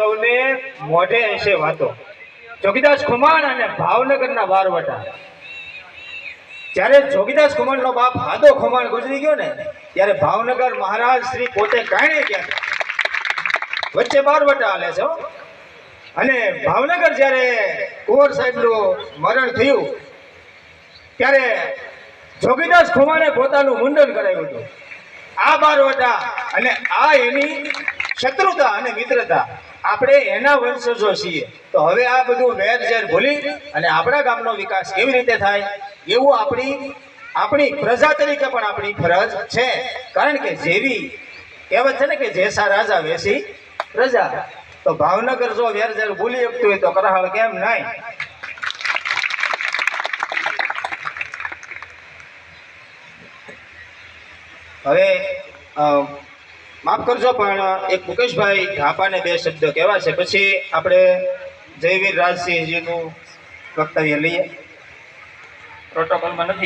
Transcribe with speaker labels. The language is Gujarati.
Speaker 1: સૌને મોઢે હશે વાતો. જોગીદાસ ખુમાણ અને ભાવનગરના બારવટા. જ્યારે જોગીદાસ ખુમાણનો બાપ હાદો ખુમાણ ગુજરી ગયો ને ત્યારે ભાવનગર મહારાજ શ્રી પોતે કાંઈ ગયા. વચ્ચે બારવટા હાલે છે. અને ભાવનગર જ્યારે કુંવર સાહેબનું મરણ થયું ત્યારે જોગીદાસ ખુમાણે પોતાનું મુંડન કરાવ્યું હતું. આ બારવટા અને આ એની શત્રુતા અને મિત્રતા, આપણે એના વંશજો છીએ. તો હવે આ બધું વેર ઝેર ભૂલી અને આપણા ગામનો વિકાસ કેવી રીતે થાય એવું આપણી પ્રજા તરીકે પણ આપણી ફરજ છે. કારણ કે જેવી કહેવત છે ને કે જેસા રાજા વેસી પ્રજા. તો ભાવનગર જો વેર ઝેર ભૂલી શકતું હોય તો કરાહાળ કેમ નહીં. હવે માફ કરજો પણ એક મુકેશભાઈ ધાપાને બે શબ્દ કહેવા છે, પછી આપણે જયવીર રાજસિંહજીનું વક્તવ્ય લઈએ. પ્રોટોકોલમાં નથી.